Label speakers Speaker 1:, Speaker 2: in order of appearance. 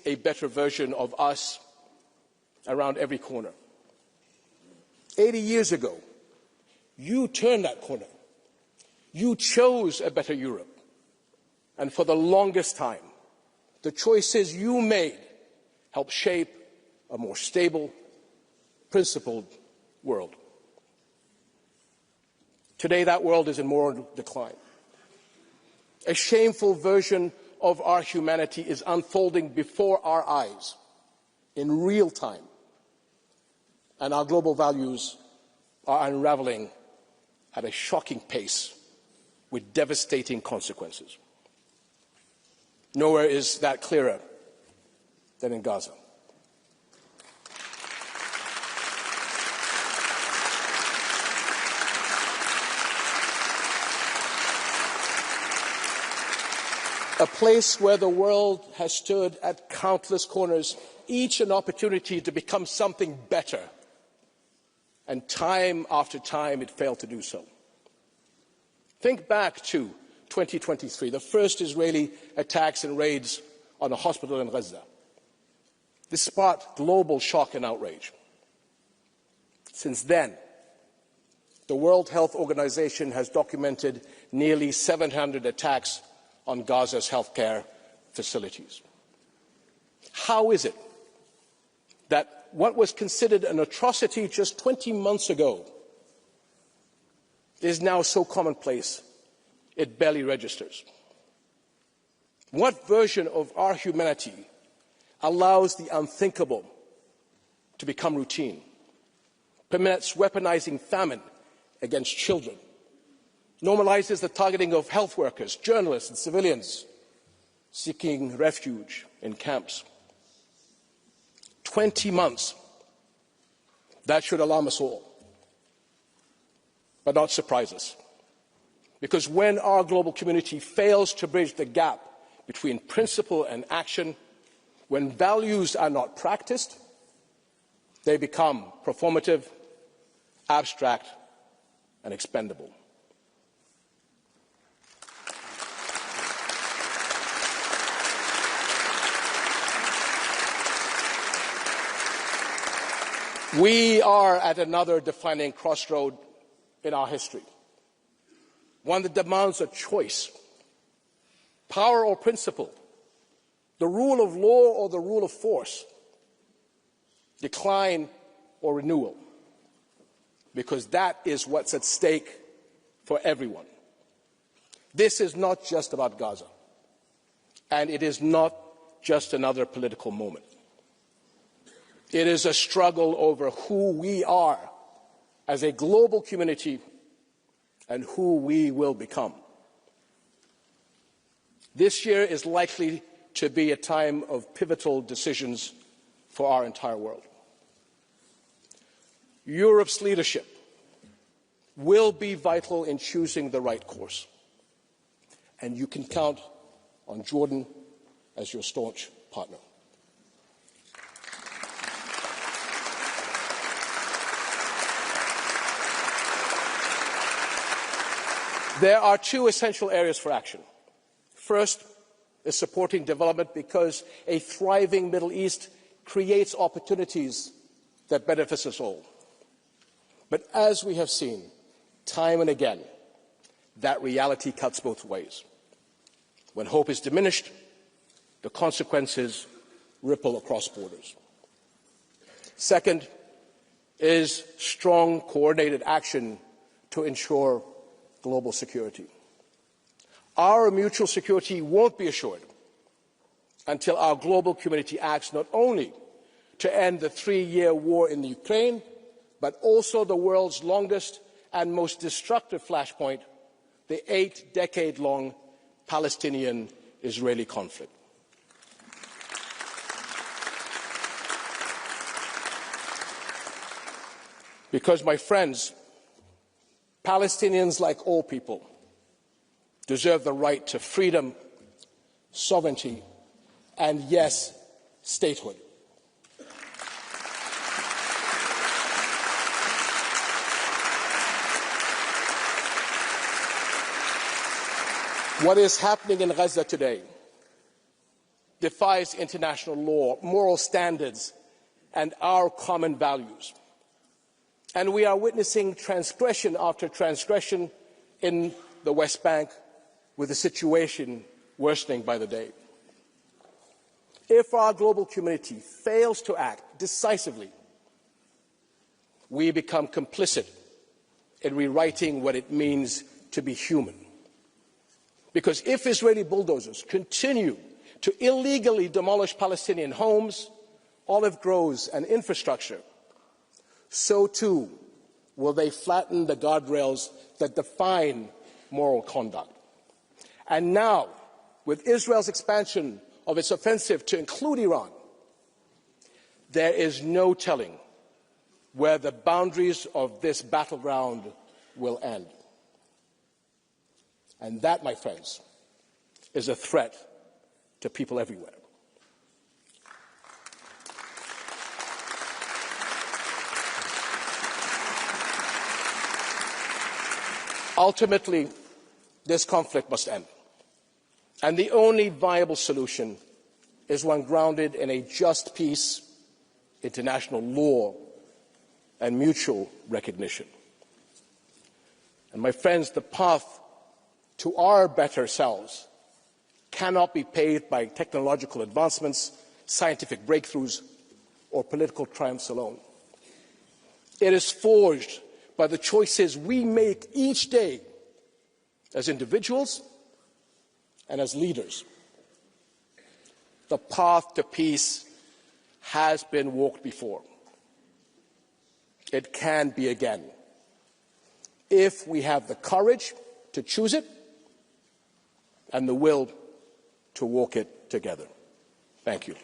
Speaker 1: a better version of us around every corner. 80 years ago, you turned that corner. You chose a better Europe. And for the longest time, the choices you made helped shape a more stable, principled world. Today, that world is in moral decline. A shameful version of our humanity is unfolding before our eyes in real time. And our global values are unraveling at a shocking pace with devastating consequences. Nowhere is that clearer than in Gaza. A place where the world has stood at countless corners, each an opportunity to become something better. And time after time, it failed to do so. Think back to 2023, the first Israeli attacks and raids on a hospital in Gaza. This sparked global shock and outrage. Since then, the World Health Organization has documented nearly 700 attacks on Gaza's healthcare facilities. How is it that what was considered an atrocity just 20 months ago is now so commonplace it barely registers? What version of our humanity allows the unthinkable to become routine, permits weaponizing famine against children, normalizes the targeting of health workers, journalists and civilians seeking refuge in camps? 20 months. That should alarm us all, but not surprise us. Because when our global community fails to bridge the gap between principle and action, when values are not practiced, they become performative, abstract, and expendable. We are at another defining crossroad in our history, one that demands a choice: power or principle, the rule of law or the rule of force, decline or renewal, because that is what's at stake for everyone. This is not just about Gaza, and it is not just another political moment. It is a struggle over who we are as a global community and who we will become. This year is likely to be a time of pivotal decisions for our entire world. Europe's leadership will be vital in choosing the right course, and you can count on Jordan as your staunch partner. There are two essential areas for action. First is supporting development, because a thriving Middle East creates opportunities that benefit us all. But as we have seen time and again, that reality cuts both ways. When hope is diminished, the consequences ripple across borders. Second is strong, coordinated action to ensure global security. Our mutual security won't be assured until our global community acts not only to end the 3-year war in the Ukraine, but also the world's longest and most destructive flashpoint, the 8-decade-long Palestinian-Israeli conflict. Because, my friends, Palestinians, like all people, deserve the right to freedom, sovereignty, and, yes, statehood. What is happening in Gaza today, defies international law, moral standards, and our common values. And we are witnessing transgression after transgression in the West Bank, with the situation worsening by the day. If our global community fails to act decisively, we become complicit in rewriting what it means to be human. Because if Israeli bulldozers continue to illegally demolish Palestinian homes, olive groves and infrastructure, so too will they flatten the guardrails that define moral conduct. And now, with Israel's expansion of its offensive to include Iran, there is no telling where the boundaries of this battleground will end. And that, my friends, is a threat to people everywhere. Ultimately, this conflict must end. And the only viable solution is one grounded in a just peace, international law, and mutual recognition. And my friends, the path to our better selves cannot be paved by technological advancements, scientific breakthroughs, or political triumphs alone. It is forged by the choices we make each day as individuals and as leaders. The path to peace has been walked before. It can be again, if we have the courage to choose it and the will to walk it together. Thank you.